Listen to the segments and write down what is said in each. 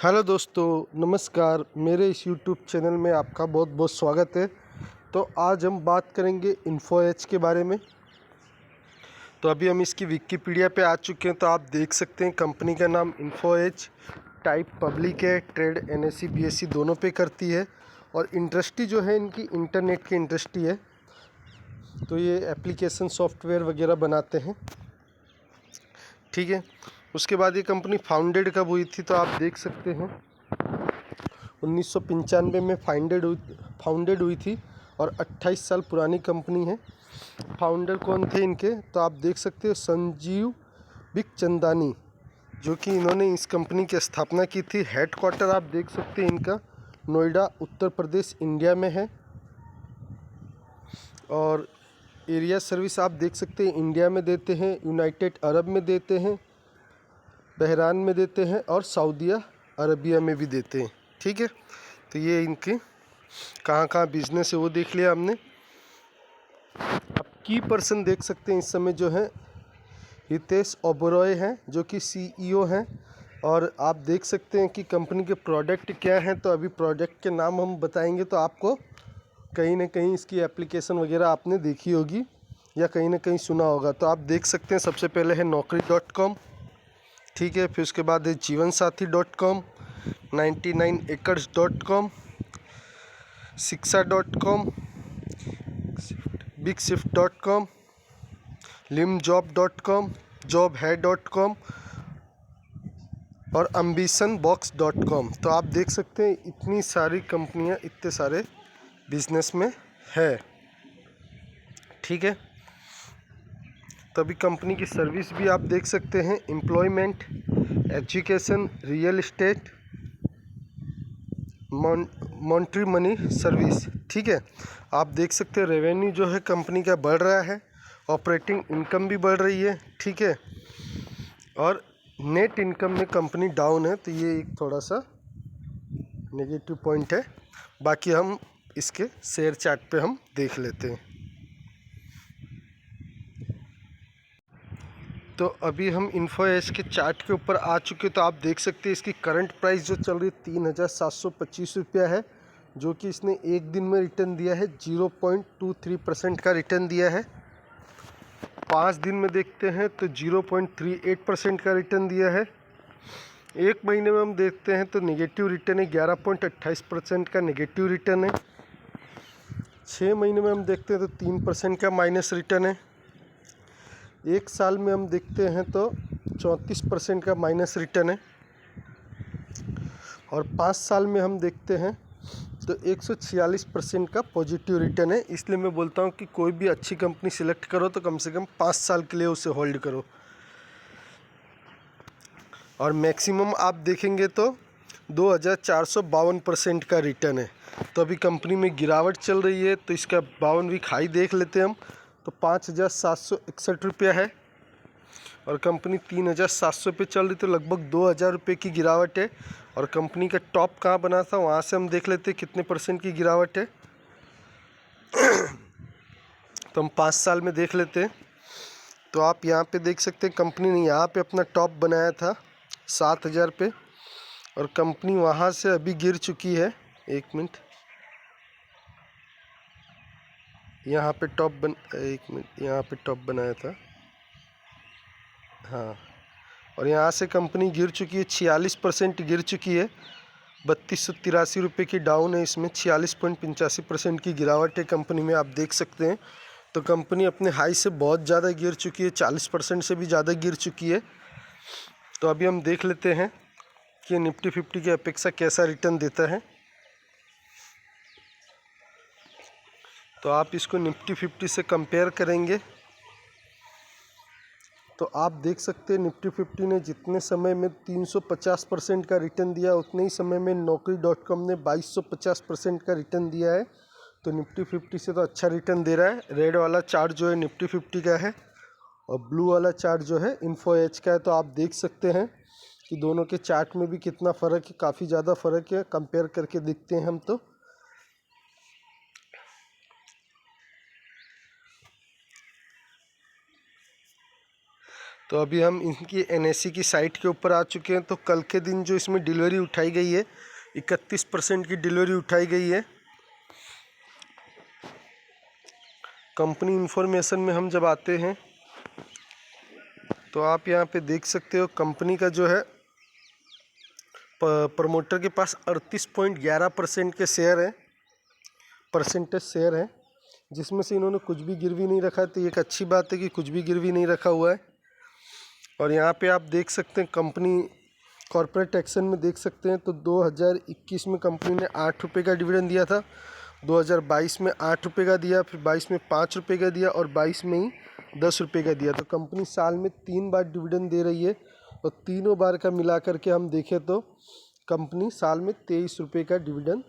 Hello दोस्तों, नमस्कार। मेरे इस यूट्यूब चैनल में आपका बहुत बहुत स्वागत है। तो आज हम बात करेंगे इन्फो एज के बारे में। तो अभी हम इसकी विकिपीडिया पे आ चुके हैं। तो आप देख सकते हैं कंपनी का नाम इन्फो एज, टाइप पब्लिक है, ट्रेड एनएससी बीएससी दोनों पे करती है और इंडस्ट्री जो है इनकी इंटरनेट की इंडस्ट्री है। तो ये एप्लीकेशन सॉफ्टवेयर वगैरह बनाते हैं, ठीक है। उसके बाद ये कंपनी फाउंडेड कब हुई थी तो आप देख सकते हैं 1995 में फाउंडेड हुई थी और 28 साल पुरानी कंपनी है। फाउंडर कौन थे इनके तो आप देख सकते हो संजीव बिखचंदानी, जो कि इन्होंने इस कंपनी की स्थापना की थी। हेडक्वार्टर आप देख सकते हैं इनका नोएडा उत्तर प्रदेश इंडिया में है और एरिया सर्विस आप देख सकते हैं इंडिया में देते हैं, यूनाइटेड अरब में देते हैं, बहरान में देते हैं और सऊदीया अरबिया में भी देते हैं, ठीक है। तो ये इनके कहाँ कहाँ बिजनेस है वो देख लिया हमने। अब की पर्सन देख सकते हैं इस समय जो है हितेश ओबरॉय हैं, जो कि सीईओ हैं। और आप देख सकते हैं कि कंपनी के प्रोडक्ट क्या हैं। तो अभी प्रोडक्ट के नाम हम बताएंगे तो आपको कहीं ना कहीं इसकी एप्लीकेशन वगैरह आपने देखी होगी या कहीं ना कहीं सुना होगा। तो आप देख सकते हैं सबसे पहले है Naukri.com, ठीक है। फिर उसके बाद है जीवनसाथी.com, 99acres.com, शिक्षा.com, बिगशिफ्ट.com, limjob.com, jobhai.com और ambitionbox.com। तो आप देख सकते हैं इतनी सारी कंपनियां इतने सारे बिजनेस में है, ठीक है। तो अभी कंपनी की सर्विस भी आप देख सकते हैं employment, education, real estate, monetary money service, ठीक है। आप देख सकते हैं रेवेन्यू जो है कंपनी का बढ़ रहा है, ऑपरेटिंग इनकम भी बढ़ रही है, ठीक है। और नेट इनकम में कंपनी डाउन है, तो ये एक थोड़ा सा नेगेटिव पॉइंट है। बाकी हम इसके शेयर चार्ट पे हम देख लेते हैं। तो अभी हम इन्फो एज के चार्ट के ऊपर आ चुके। तो आप देख सकते हैं इसकी करंट प्राइस जो चल रही है 3725 रुपया है, जो कि इसने एक दिन में रिटर्न दिया है 0.23% का रिटर्न दिया है। 5 दिन में देखते हैं तो 0.38% का रिटर्न दिया है। एक महीने में हम देखते हैं तो नेगेटिव रिटर्न है, 11.28% का नेगेटिव रिटर्न है। 6 महीने में हम देखते हैं तो 3% का माइनस रिटर्न है। एक साल में हम देखते हैं तो 34% का माइनस रिटर्न है और 5 साल में हम देखते हैं तो 146% का पॉजिटिव रिटर्न है। इसलिए मैं बोलता हूँ कि कोई भी अच्छी कंपनी सिलेक्ट करो तो कम से कम 5 साल के लिए उसे होल्ड करो। और मैक्सिमम आप देखेंगे तो 2452% का रिटर्न है। तो अभी कंपनी में गिरावट चल रही है, तो इसका 52 वीक हाई देख लेते हैं हम। तो 5761 रुपया है और कंपनी 3700 पे चल रही, तो लगभग 2000 रुपये की गिरावट है। और कंपनी का टॉप कहाँ बना था वहाँ से हम देख लेते हैं कितने परसेंट की गिरावट है। तो हम 5 साल में देख लेते हैं। तो आप यहाँ पे देख सकते हैं कंपनी ने यहाँ पे अपना टॉप बनाया था 7000 पे और कंपनी वहाँ से अभी गिर चुकी है। एक मिनट, यहाँ पे एक मिनट, यहाँ पे टॉप बनाया था, हाँ। और यहाँ से कंपनी गिर चुकी है, 46% गिर चुकी है। 3283 रुपये की डाउन है इसमें, 46.85% की गिरावट है कंपनी में, आप देख सकते हैं। तो कंपनी अपने हाई से बहुत ज़्यादा गिर चुकी है, 40% से भी ज़्यादा गिर चुकी है। तो अभी हम देख लेते हैं कि निफ्टी 50 की अपेक्षा कैसा रिटर्न देता है। तो आप इसको निफ्टी 50 से कंपेयर करेंगे तो आप देख सकते हैं निफ्टी 50 ने जितने समय में 350% का रिटर्न दिया, उतने ही समय में Naukri.com ने 2250% का रिटर्न दिया है। तो निफ्टी 50 से तो अच्छा रिटर्न दे रहा है। रेड वाला चार्ट जो है निफ्टी 50 का है और ब्लू वाला चार्ट जो है इन्फो एज का है। तो आप देख सकते हैं कि दोनों के चार्ट में भी कितना फ़र्क है, काफ़ी ज़्यादा फ़र्क है। कंपेयर करके देखते हैं हम। तो तो अभी हम इनकी NSE की साइट के ऊपर आ चुके हैं। तो कल के दिन जो इसमें डिलीवरी उठाई गई है 31% की डिलीवरी उठाई गई है। कंपनी इंफॉर्मेशन में हम जब आते हैं तो आप यहाँ पे देख सकते हो कंपनी का जो है प्रमोटर के पास 38.11% के शेयर हैं, परसेंटेज शेयर हैं, जिसमें से इन्होंने कुछ भी गिरवी नहीं रखा। तो ये एक अच्छी बात है कि कुछ भी गिरवी नहीं रखा हुआ है। और यहाँ पे आप देख सकते हैं कंपनी कॉर्पोरेट एक्शन में देख सकते हैं तो 2021 में कंपनी ने 8 रुपये का डिविडेंड दिया था, 2022 में 8 रुपये का दिया, फिर 22 में 5 रुपये का दिया और 22 में ही 10 रुपये का दिया। तो कंपनी साल में 3 बार डिविडेंड दे रही है और तीनों बार का मिला करके हम देखें तो कंपनी साल में 23 रुपये का डिविडेंड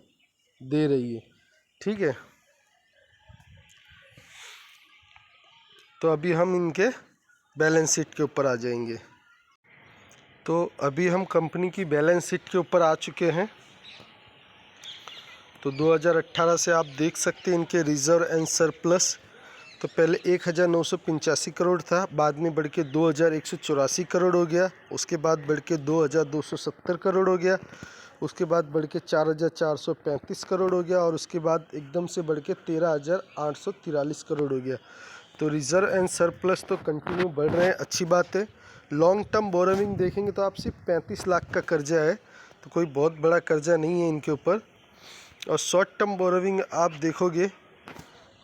दे रही है। ठीक है, तो अभी हम इनके बैलेंस शीट के ऊपर आ जाएंगे। तो अभी हम कंपनी की बैलेंस शीट के ऊपर आ चुके हैं। तो 2018 से आप देख सकते हैं इनके रिजर्व एंड सरप्लस तो पहले 1985 करोड़ था, बाद में बढ़ के 2184 करोड़ हो गया, उसके बाद बढ़ के 2270 करोड़ हो गया, उसके बाद बढ़ के 4435 करोड़ हो गया और उसके बाद एकदम से बढ़ के 13843 करोड़ हो गया। तो रिज़र्व एंड सरप्लस तो कंटिन्यू बढ़ रहे हैं, अच्छी बात है। लॉन्ग टर्म बोरोविंग देखेंगे तो आप सिर्फ 35 लाख का कर्जा है, तो कोई बहुत बड़ा कर्जा नहीं है इनके ऊपर। और शॉर्ट टर्म बोरोविंग आप देखोगे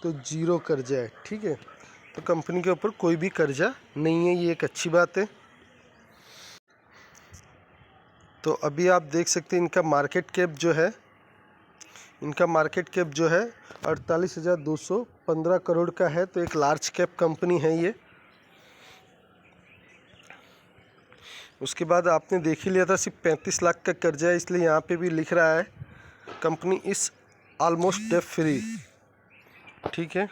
तो जीरो कर्जा है। ठीक है, तो कंपनी के ऊपर कोई भी कर्जा नहीं है, ये एक अच्छी बात है। तो अभी आप देख सकते हैं इनका मार्केट कैप जो है 48,215 करोड़ का है। तो एक लार्ज कैप कंपनी है ये। उसके बाद आपने देख ही लिया था सिर्फ 35 लाख का कर्जा है, इसलिए यहाँ पे भी लिख रहा है कंपनी इस ऑलमोस्ट डेट फ्री। ठीक है,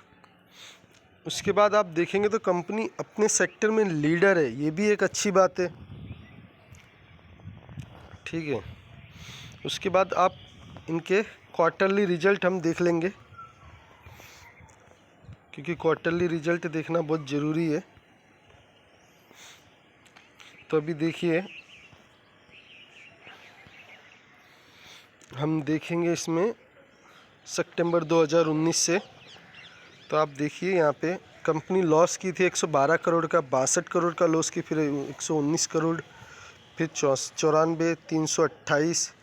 उसके बाद आप देखेंगे तो कंपनी अपने सेक्टर में लीडर है, ये भी एक अच्छी बात है। ठीक है, उसके बाद आप इनके क्वार्टरली रिजल्ट हम देख लेंगे, क्योंकि क्वार्टरली रिजल्ट देखना बहुत ज़रूरी है। तो अभी देखिए हम देखेंगे इसमें सितंबर 2019 से। तो आप देखिए यहाँ पे कंपनी लॉस की थी 112 करोड़ का, 62 करोड़ का लॉस की, फिर 119 करोड़, फिर 94, 328,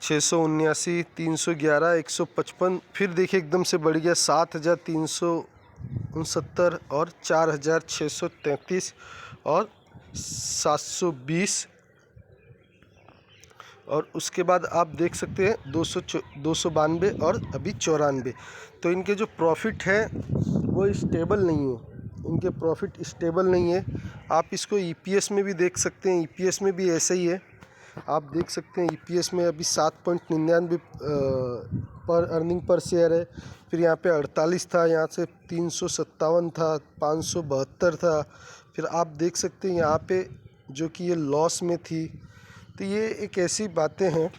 679, 311, 155, फिर देखिए एकदम से बढ़ गया 7,369 और 4,633 और 720। और उसके बाद आप देख सकते हैं 292 और अभी 94। तो इनके जो प्रॉफिट है वो स्टेबल नहीं है, इनके प्रॉफिट स्टेबल नहीं है। आप इसको EPS में भी देख सकते हैं, EPS में भी ऐसे ही है। आप देख सकते हैं EPS में अभी 7.99 पर अर्निंग पर शेयर है। फिर यहाँ पे 48 था, यहाँ से 357 था, 572 था। फिर आप देख सकते हैं यहाँ पे जो कि ये लॉस में थी। तो ये एक ऐसी बातें हैं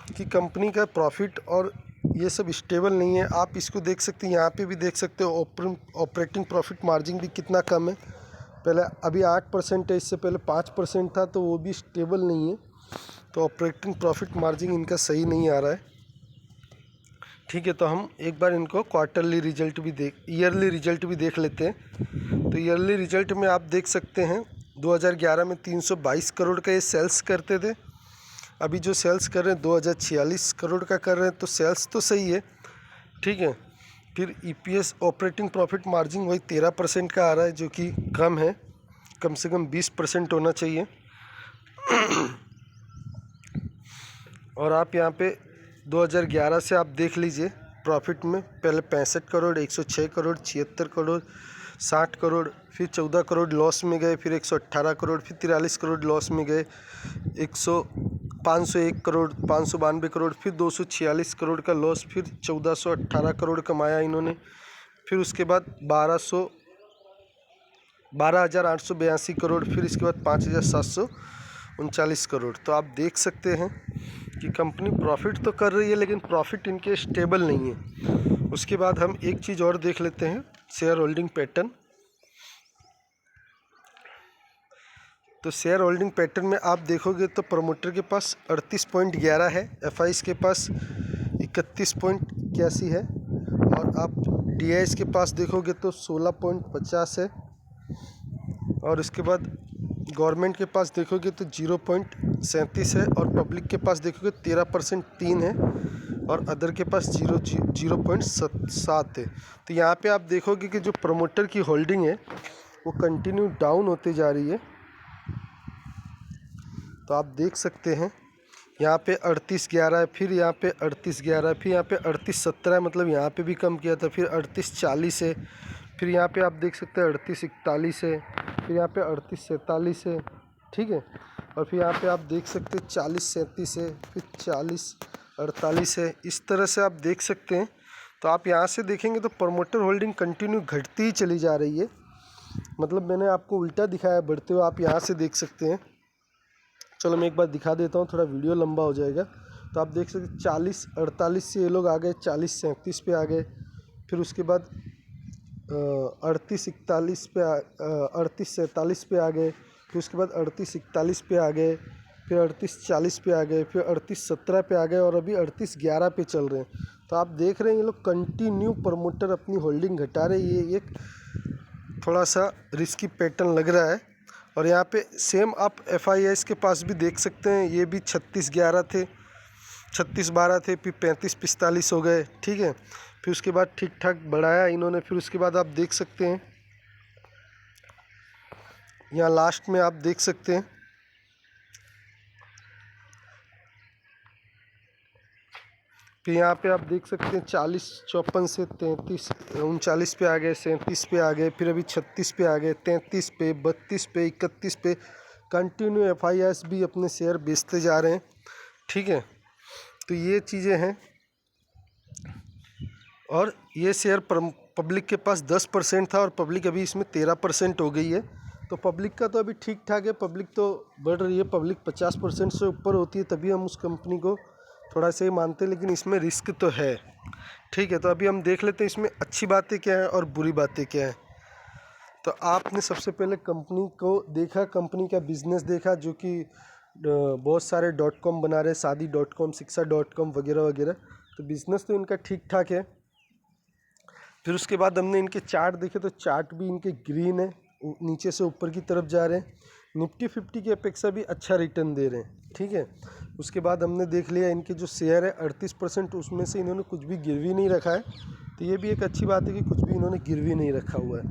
कि कंपनी का प्रॉफिट और ये सब स्टेबल नहीं है। आप इसको देख सकते हैं, यहाँ पे भी देख सकते हो ऑपरेटिंग प्रॉफिट मार्जिन भी कितना कम है। पहले अभी 8% है, इससे पहले 5% था, तो वो भी स्टेबल नहीं है। तो ऑपरेटिंग प्रॉफिट मार्जिन इनका सही नहीं आ रहा है। ठीक है, तो हम एक बार इनको ईयरली रिजल्ट भी देख लेते हैं। तो ईयरली रिजल्ट में आप देख सकते हैं 2011 में 322 करोड़ का ये सेल्स करते थे, अभी जो सेल्स कर रहे हैं 2046 करोड़ का कर रहे हैं। तो सेल्स तो सही है। ठीक है, फिर EPS ऑपरेटिंग प्रॉफिट मार्जिन वही 13% का आ रहा है, जो कि कम है, कम से कम 20% होना चाहिए। और आप यहाँ पे 2011 से आप देख लीजिए प्रॉफिट में पहले 65 करोड़, 106 करोड़, 76 करोड़, 60 करोड़, फिर 14 करोड़ लॉस में गए, फिर 118 करोड़, फिर 43 करोड़ लॉस में गए, 501 करोड़, 592 करोड़, फिर 246 करोड़ का लॉस, फिर 1418 करोड़ कमाया इन्होंने। फिर उसके बाद 12,882 करोड़, फिर इसके बाद 5,739 करोड़। तो आप देख सकते हैं कि कंपनी प्रॉफिट तो कर रही है, लेकिन प्रॉफिट इनके स्टेबल नहीं है। उसके बाद हम एक चीज़ और देख लेते हैं, शेयर होल्डिंग पैटर्न। तो शेयर होल्डिंग पैटर्न में आप देखोगे तो प्रमोटर के पास 38.11 है, एफआईज के पास 31.81 है, और आप डीआईएस के पास देखोगे तो 16.50 है, और उसके बाद गवर्नमेंट के पास देखोगे तो 0.37 है, और पब्लिक के पास देखोगे 13% 3 है, और अदर के पास 0.7 है। तो यहाँ पे आप देखोगे कि जो प्रमोटर की होल्डिंग है वो कंटिन्यू डाउन होते जा रही है। तो आप देख सकते हैं यहाँ पे 38.11 है, फिर यहाँ पे 38.11 है, फिर यहाँ पे 38.17 है, मतलब यहाँ पे भी कम किया था, फिर 38.40 है, फिर यहाँ पे आप देख सकते हैं 38.41 है, फिर यहाँ पे 38.47 है, ठीक है, और फिर यहाँ पे आप देख सकते हैं 40.37 है, फिर 40.48 है। इस तरह से आप देख सकते हैं। तो आप यहाँ से देखेंगे तो प्रमोटर होल्डिंग कंटिन्यू घटती ही चली जा रही है, मतलब मैंने आपको उल्टा दिखाया बढ़ते हुए, आप यहाँ से देख सकते हैं। चलो मैं एक बार दिखा देता हूँ, थोड़ा वीडियो लंबा हो जाएगा। तो आप देख सकते 40.48 से ये लोग आ गए 40.37 पे आ गए, फिर उसके बाद 38.41 पे 38.47 पे आ गए, फिर उसके बाद 38.41 पे आ गए, फिर 38.40 पे आ गए, फिर 38.17 पे आ गए, और अभी 38.11 पे चल रहे हैं। तो आप देख रहे हैं ये लोग कंटिन्यू प्रमोटर अपनी होल्डिंग घटा रहे हैं। ये एक थोड़ा सा रिस्की पैटर्न लग रहा है। और यहाँ पे सेम आप एफआईआईस के पास भी देख सकते हैं, ये भी 36.11 थे, 36.12 थे, फिर 35.45 हो गए, ठीक है, फिर उसके बाद ठीक ठाक बढ़ाया इन्होंने। फिर उसके बाद आप देख सकते हैं यहाँ लास्ट में आप देख सकते हैं फिर यहाँ पे आप देख सकते हैं 40.54 से 39 पे आ गए, 37 पे आ गए, फिर अभी 36 पे आ गए, 33 पे, 32 पे, 31 पे। कंटिन्यू एफआईआईस भी अपने शेयर बेचते जा रहे हैं, ठीक है। तो ये चीज़ें हैं। और ये शेयर पब्लिक के पास 10% था, और पब्लिक अभी इसमें 13% हो गई है। तो पब्लिक का तो अभी ठीक ठाक है, पब्लिक तो बढ़ रही है, पब्लिक 50% से ऊपर होती है तभी हम उस कंपनी को थोड़ा सा ही मानते हैं, लेकिन इसमें रिस्क तो है, ठीक है। तो अभी हम देख लेते हैं इसमें अच्छी बातें क्या हैं और बुरी बातें क्या हैं। तो आपने सबसे पहले कंपनी को देखा, कंपनी का बिजनेस देखा, जो कि बहुत सारे .com बना रहे, शादी.com, शिक्षा.com वगैरह वगैरह। तो बिज़नेस तो इनका ठीक ठाक है। फिर उसके बाद हमने इनके चार्ट देखे, तो चार्ट भी इनके ग्रीन है, नीचे से ऊपर की तरफ जा रहे हैं। निफ्टी 50 की अपेक्षा भी अच्छा रिटर्न दे रहे हैं, ठीक है। उसके बाद हमने देख लिया इनके जो शेयर है 38%, उसमें से इन्होंने कुछ भी गिरवी नहीं रखा है। तो ये भी एक अच्छी बात है कि कुछ भी इन्होंने गिरवी नहीं रखा हुआ है,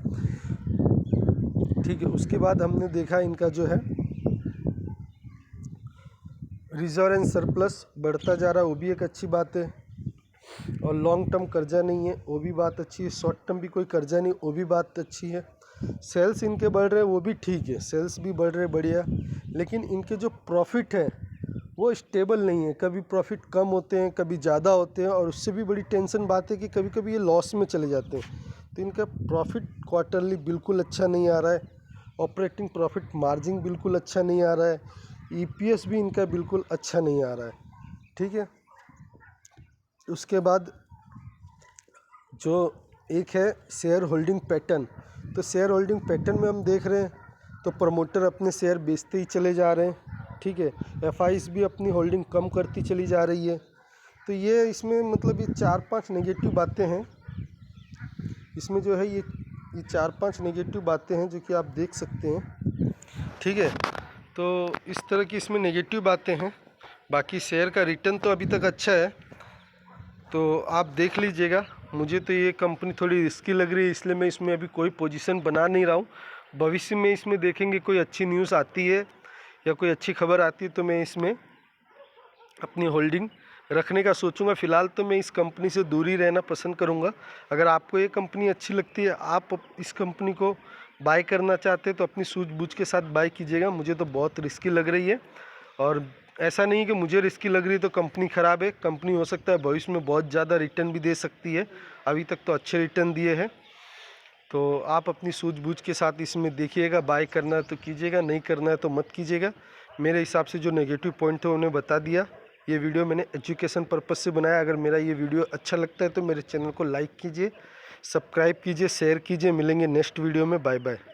ठीक है। उसके बाद हमने देखा इनका जो है रिजर्व एंड सरप्लस बढ़ता जा रहा है, वो भी एक अच्छी बात है। और लॉन्ग टर्म कर्जा नहीं है, वो भी बात अच्छी है। शॉर्ट टर्म भी कोई कर्जा नहीं, वो भी बात अच्छी है। सेल्स इनके बढ़ रहे हैं, वो भी ठीक है, सेल्स भी बढ़ रहे बढ़िया। लेकिन इनके जो प्रॉफिट है वो स्टेबल नहीं है, कभी प्रॉफिट कम होते हैं, कभी ज़्यादा होते हैं। और उससे भी बड़ी टेंशन बात है कि कभी कभी ये लॉस में चले जाते हैं। तो इनका प्रॉफिट क्वार्टरली बिल्कुल अच्छा नहीं आ रहा है, ऑपरेटिंग प्रॉफिट मार्जिन बिल्कुल अच्छा नहीं आ रहा है, ईपीएस भी इनका बिल्कुल अच्छा नहीं आ रहा है, ठीक है। उसके बाद जो एक है शेयर होल्डिंग पैटर्न। तो शेयर होल्डिंग पैटर्न में हम देख रहे हैं तो प्रमोटर अपने शेयर बेचते ही चले जा रहे हैं, ठीक है। एफआईस भी अपनी होल्डिंग कम करती चली जा रही है। तो ये इसमें मतलब ये 4-5 नेगेटिव बातें हैं इसमें, जो है ये 4-5 नेगेटिव बातें हैं जो कि आप देख सकते हैं, ठीक है। तो इस तरह की इसमें नेगेटिव बातें हैं। बाकी शेयर का रिटर्न तो अभी तक अच्छा है, तो आप देख लीजिएगा। मुझे तो ये कंपनी थोड़ी रिस्की लग रही है, इसलिए मैं इसमें अभी कोई पोजीशन बना नहीं रहा हूँ। भविष्य में इसमें देखेंगे कोई अच्छी न्यूज़ आती है या कोई अच्छी खबर आती है तो मैं इसमें अपनी होल्डिंग रखने का सोचूंगा। फ़िलहाल तो मैं इस कंपनी से दूरी रहना पसंद करूंगा। अगर आपको ये कंपनी अच्छी लगती है, आप इस कंपनी को बाय करना चाहते हैं तो अपनी सूझबूझ के साथ बाय कीजिएगा। मुझे तो बहुत रिस्की लग रही है, और ऐसा नहीं कि मुझे रिस्की लग रही है तो कंपनी ख़राब है। कंपनी हो सकता है भविष्य में बहुत ज़्यादा रिटर्न भी दे सकती है, अभी तक तो अच्छे रिटर्न दिए हैं। तो आप अपनी सूझबूझ के साथ इसमें देखिएगा, बाय करना है तो कीजिएगा, नहीं करना है तो मत कीजिएगा। मेरे हिसाब से जो नेगेटिव पॉइंट है उन्हें बता दिया। ये वीडियो मैंने एजुकेशन पर्पस से बनाया। अगर मेरा ये वीडियो अच्छा लगता है तो मेरे चैनल को लाइक कीजिए, सब्सक्राइब कीजिए, शेयर कीजिए। मिलेंगे नेक्स्ट वीडियो में। Bye bye.